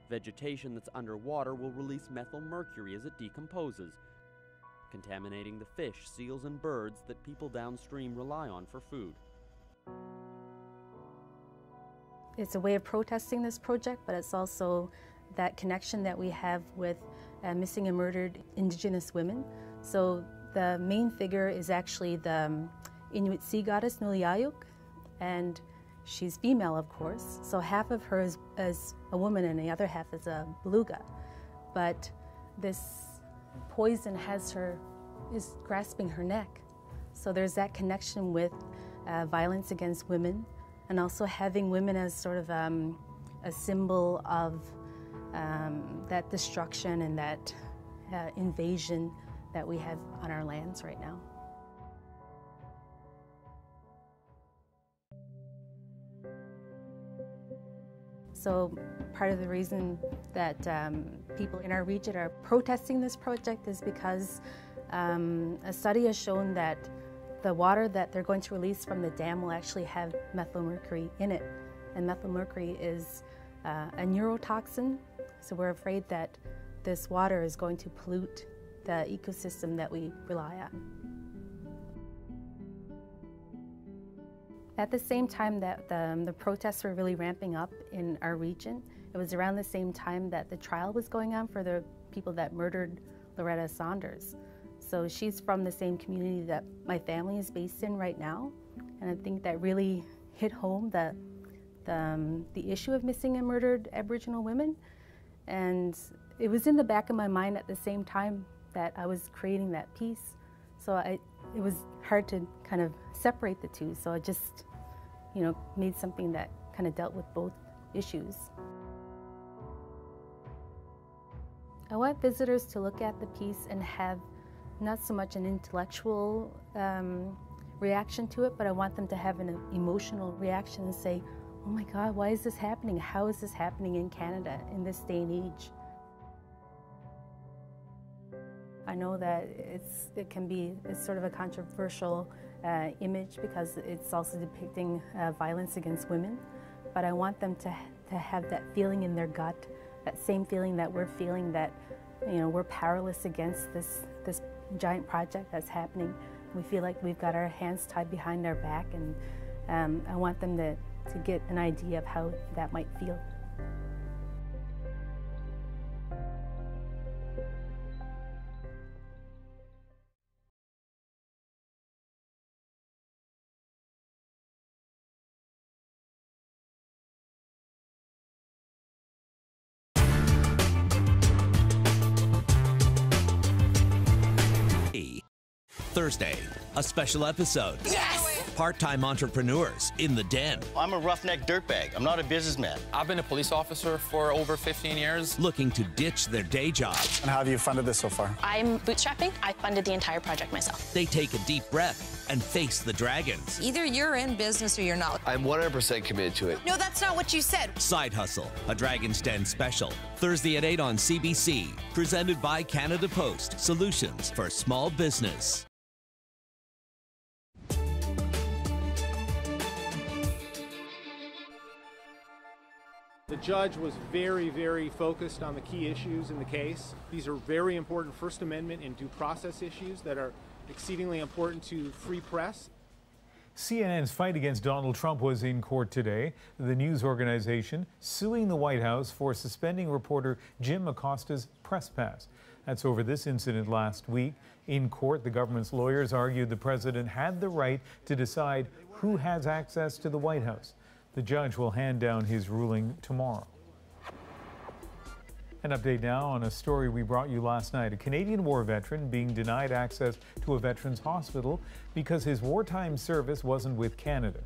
Vegetation that's underwater will release methyl mercury as it decomposes, contaminating the fish, seals, and birds that people downstream rely on for food. It's a way of protesting this project, but it's also that connection that we have with missing and murdered Indigenous women. So the main figure is actually the Inuit sea goddess Nuliayuk, and she's female, of course. So half of her is a woman and the other half is a beluga. But this poison is grasping her neck. So there's that connection with violence against women, and also having women as sort of a symbol of that destruction and that invasion that we have on our lands right now. So part of the reason that people in our region are protesting this project is because a study has shown that the water that they're going to release from the dam will actually have methyl mercury in it. And methyl mercury is a neurotoxin, so we're afraid that this water is going to pollute the ecosystem that we rely on. At the same time that the protests were really ramping up in our region, it was around the same time that the trial was going on for the people that murdered Loretta Saunders. So she's from the same community that my family is based in right now, and I think that really hit home the issue of missing and murdered Aboriginal women. And it was in the back of my mind at the same time that I was creating that piece. So it was hard to kind of separate the two. So I just, made something that kind of dealt with both issues. I want visitors to look at the piece and have not so much an intellectual reaction to it, but I want them to have an emotional reaction and say, oh my God, why is this happening? How is this happening in Canada in this day and age? I know that it's sort of a controversial image because it's also depicting violence against women, but I want them to have that feeling in their gut, that same feeling that we're feeling, that we're powerless against this giant project that's happening. We feel like we've got our hands tied behind our back, and I want them to get an idea of how that might feel. Thursday, a special episode. Yes! Part-time entrepreneurs in the den. I'm a roughneck dirtbag. I'm not a businessman. I've been a police officer for over 15 years. Looking to ditch their day jobs. And how have you funded this so far? I'm bootstrapping. I funded the entire project myself. They take a deep breath and face the dragons. Either you're in business or you're not. I'm 100% committed to it. No, that's not what you said. Side Hustle, a Dragon's Den special. Thursday at 8 on CBC. Presented by Canada Post. Solutions for small business. The judge was very, very focused on the key issues in the case. These are very important First Amendment and due process issues that are exceedingly important to free press. CNN's fight against Donald Trump was in court today. The news organization suing the White House for suspending reporter Jim Acosta's press pass. That's over this incident last week. In court, the government's lawyers argued the president had the right to decide who has access to the White House. The judge will hand down his ruling tomorrow. An update now on a story we brought you last night. A Canadian war veteran being denied access to a veterans hospital because his wartime service wasn't with Canada.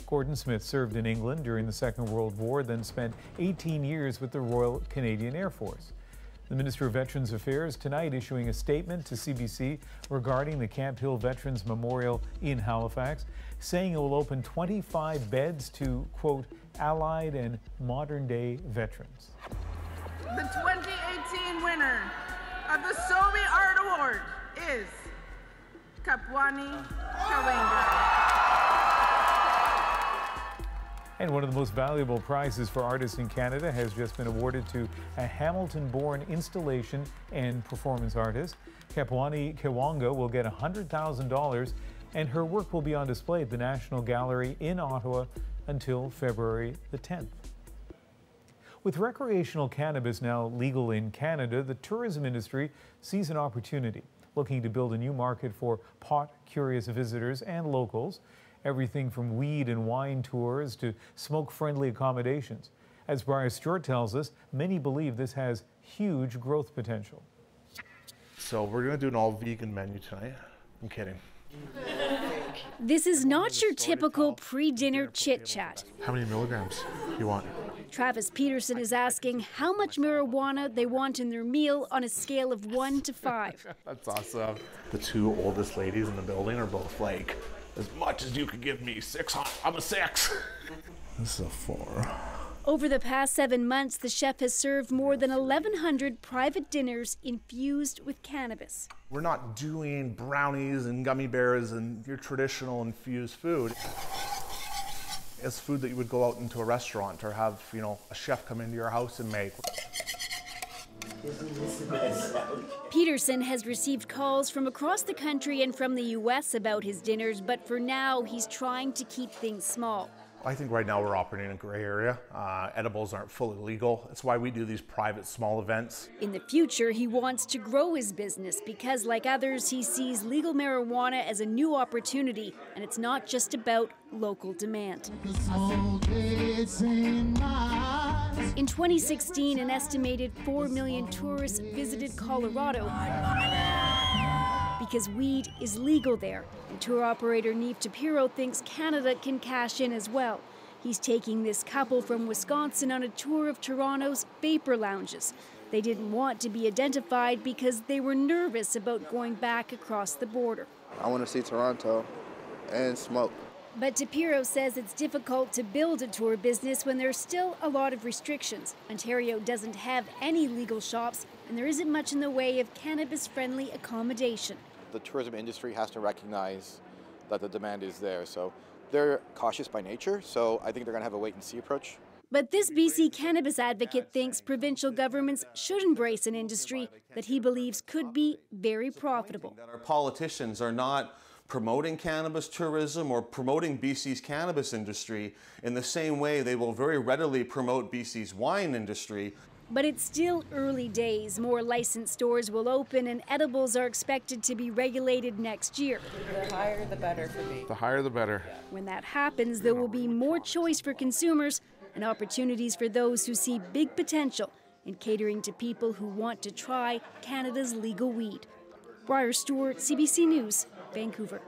Gordon Smith served in England during the Second World War, then spent 18 years with the Royal Canadian Air Force. The Minister of Veterans Affairs tonight issuing a statement to CBC regarding the Camp Hill Veterans Memorial in Halifax, saying it will open 25 beds to, quote, allied and modern-day veterans. The 2018 winner of the Soviet Art Award is Kapwani Kawenga. And one of the most valuable prizes for artists in Canada has just been awarded to a Hamilton-born installation and performance artist. Kapwani Kawenga will get $100,000, and her work will be on display at the National Gallery in Ottawa until February the 10th. With recreational cannabis now legal in Canada, the tourism industry sees an opportunity, looking to build a new market for pot-curious visitors and locals, everything from weed and wine tours to smoke-friendly accommodations. As Brian Stewart tells us, many believe this has huge growth potential. So we're going to do an all-vegan menu tonight. I'm kidding. This is not your typical pre-dinner chit-chat. How many milligrams do you want? Travis Peterson is asking how much marijuana they want in their meal on a scale of 1 to 5. That's awesome. The two oldest ladies in the building are both like, as much as you could give me, 6. I'm a 6. This is a 4. Over the past 7 months, the chef has served more than 1,100 private dinners infused with cannabis. We're not doing brownies and gummy bears and your traditional infused food. It's food that you would go out into a restaurant or have, you know, a chef come into your house and make. Peterson has received calls from across the country and from the U.S. about his dinners, but for now, he's trying to keep things small. I think right now we're operating in a gray area. Edibles aren't fully legal. That's why we do these private small events. In the future, he wants to grow his business because, like others, he sees legal marijuana as a new opportunity, and it's not just about local demand. In 2016, an estimated 4 million tourists visited Colorado because weed is legal there. And tour operator Neve Tapiro thinks Canada can cash in as well. He's taking this couple from Wisconsin on a tour of Toronto's vapor lounges. They didn't want to be identified because they were nervous about going back across the border. I want to see Toronto and smoke. But Tapiro says it's difficult to build a tour business when there's still a lot of restrictions. Ontario doesn't have any legal shops, and there isn't much in the way of cannabis-friendly accommodation. The tourism industry has to recognize that the demand is there. So they're cautious by nature, so I think they're going to have a wait-and-see approach. But this BC cannabis advocate thinks provincial governments should embrace an industry that he believes could be very profitable. That our politicians are not promoting cannabis tourism or promoting BC's cannabis industry in the same way they will very readily promote BC's wine industry. But it's still early days. More licensed stores will open and edibles are expected to be regulated next year. The higher the better for me. The higher the better. When that happens, there will be more choice for consumers and opportunities for those who see big potential in catering to people who want to try Canada's legal weed. Briar Stewart, CBC News, Vancouver.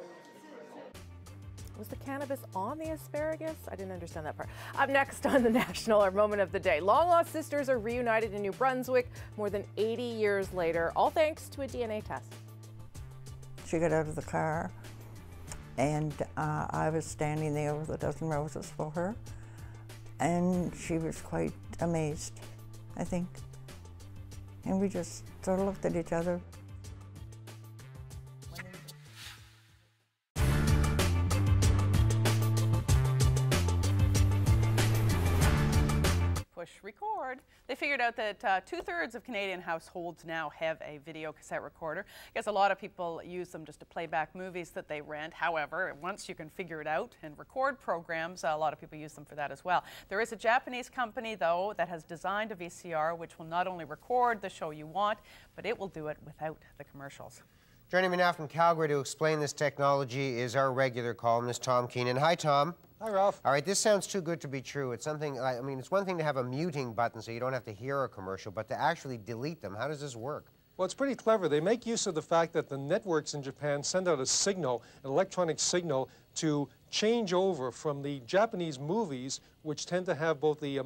Was the cannabis on the asparagus? I didn't understand that part. Up next on The National, our moment of the day. Long-lost sisters are reunited in New Brunswick more than 80 years later, all thanks to a DNA test. She got out of the car, and I was standing there with a dozen roses for her, and she was quite amazed, I think. And we just sort of looked at each other. Push record. They figured out that 2/3 of Canadian households now have a video cassette recorder. I guess a lot of people use them just to play back movies that they rent. However, once you can figure it out and record programs, a lot of people use them for that as well. There is a Japanese company, though, that has designed a VCR which will not only record the show you want, but it will do it without the commercials. Joining me now from Calgary to explain this technology is our regular columnist, Tom Keenan. Hi, Tom. Hi, Ralph. All right, this sounds too good to be true. It's something, I mean, it's one thing to have a muting button so you don't have to hear a commercial, but to actually delete them, how does this work? Well, it's pretty clever. They make use of the fact that the networks in Japan send out a signal, an electronic signal, to change over from the Japanese movies, which tend to have both the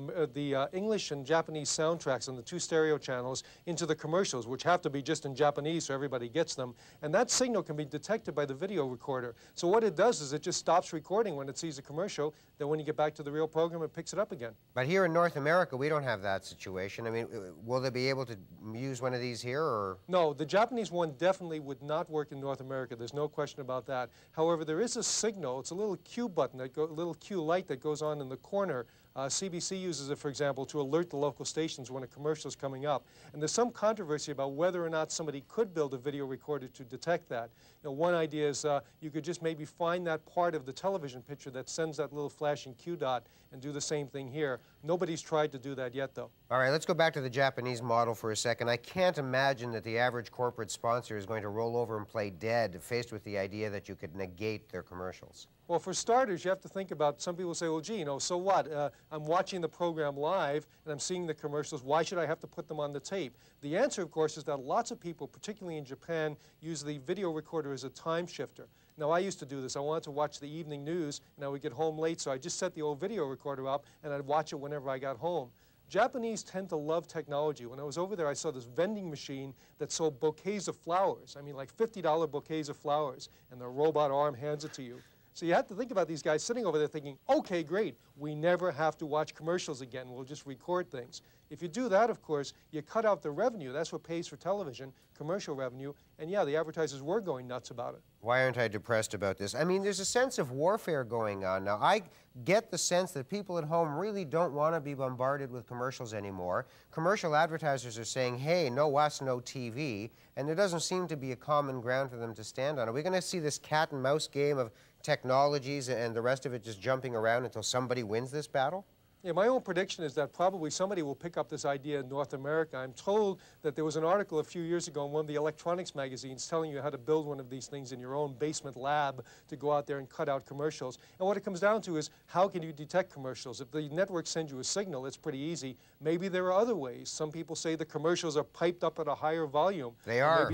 English and Japanese soundtracks on the two stereo channels, into the commercials, which have to be just in Japanese so everybody gets them. And that signal can be detected by the video recorder. So what it does is it just stops recording when it sees a commercial. Then when you get back to the real program, it picks it up again. But here in North America, we don't have that situation. I mean, will they be able to use one of these here, or? No, the Japanese one definitely would not work in North America. There's no question about that. However, there is a signal. It's a little Q button, a little Q light that goes on in the corner. CBC uses it, for example, to alert the local stations when a commercial is coming up. And there's some controversy about whether or not somebody could build a video recorder to detect that. You know, one idea is you could just maybe find that part of the television picture that sends that little flashing Q dot and do the same thing here. Nobody's tried to do that yet, though. All right, let's go back to the Japanese model for a second. I can't imagine that the average corporate sponsor is going to roll over and play dead, faced with the idea that you could negate their commercials. Well, for starters, you have to think about, some people say, well, gee, you know, so what? I'm watching the program live and I'm seeing the commercials. Why should I have to put them on the tape? The answer, of course, is that lots of people, particularly in Japan, use the video recorder as a time shifter. Now, I used to do this. I wanted to watch the evening news, and I would get home late, so I just set the old video recorder up, and I'd watch it whenever I got home. Japanese tend to love technology. When I was over there, I saw this vending machine that sold bouquets of flowers. I mean, like $50 bouquets of flowers, and the robot arm hands it to you. So you have to think about these guys sitting over there thinking, okay, great, we never have to watch commercials again. We'll just record things. If you do that, of course, you cut out the revenue. That's what pays for television, commercial revenue. And yeah, the advertisers were going nuts about it. Why aren't I depressed about this? I mean, there's a sense of warfare going on now. I get the sense that people at home really don't want to be bombarded with commercials anymore. Commercial advertisers are saying, hey, no us, no TV. And there doesn't seem to be a common ground for them to stand on. Are we going to see this cat and mouse game of technologies and the rest of it just jumping around until somebody wins this battle? Yeah, my own prediction is that probably somebody will pick up this idea in North America. I'm told that there was an article a few years ago in one of the electronics magazines telling you how to build one of these things in your own basement lab to go out there and cut out commercials. And what it comes down to is, how can you detect commercials? If the network sends you a signal, it's pretty easy. Maybe there are other ways. Some people say the commercials are piped up at a higher volume. They are.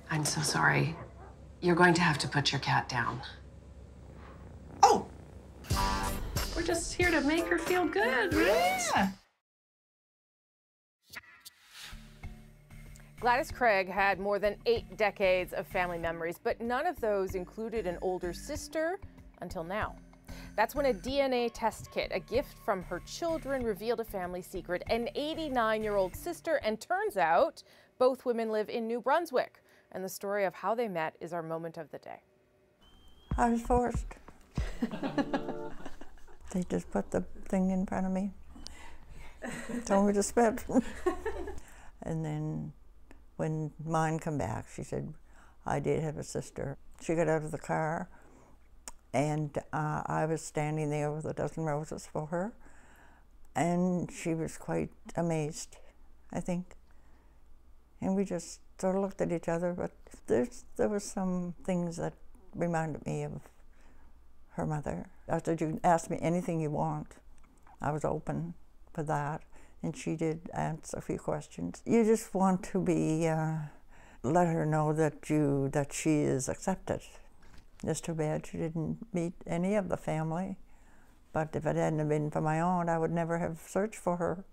I'm so sorry. You're going to have to put your cat down. We're just here to make her feel good, right? Yeah. Gladys Craig had more than 8 decades of family memories, but none of those included an older sister until now. That's when a DNA test kit, a gift from her children, revealed a family secret, an 89-year-old sister, and turns out both women live in New Brunswick. And the story of how they met is our moment of the day. I was forced. They just put the thing in front of me, told me to spit. And then when mine come back, she said, I did have a sister. She got out of the car, and I was standing there with a dozen roses for her, and she was quite amazed, I think. And we just sort of looked at each other, but there was some things that reminded me of her mother. I said, you can ask me anything you want. I was open for that, and she did answer a few questions. You just want to be, let her know that she is accepted. It's too bad she didn't meet any of the family, but if it hadn't been for my aunt, I would never have searched for her.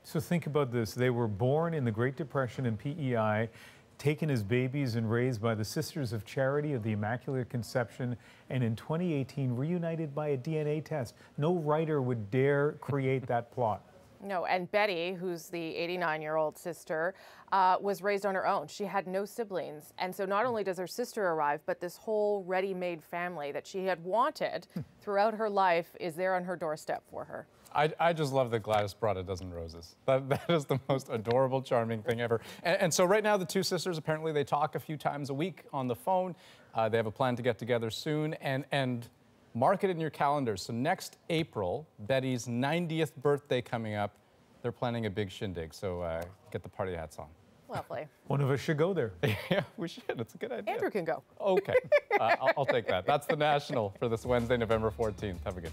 So think about this. They were born in the Great Depression in PEI, taken as babies and raised by the Sisters of Charity of the Immaculate Conception, and in 2018 reunited by a DNA test. No writer would dare create that plot. No, and Betty, who's the 89-year-old sister, was raised on her own. She had no siblings. And so not only does her sister arrive, but this whole ready-made family that she had wanted throughout her life is there on her doorstep for her. I just love that Gladys brought a dozen roses. That is the most adorable, charming thing ever. And so right now, the two sisters, apparently they talk a few times a week on the phone. They have a plan to get together soon, and mark it in your calendars. So next April, Betty's 90th birthday coming up. They're planning a big shindig, so get the party hats on. Lovely. One of us should go there. Yeah, we should. It's a good idea. Andrew can go. Okay. I'll take that. That's the National for this Wednesday, November 14th. Have a good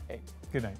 night. Good night.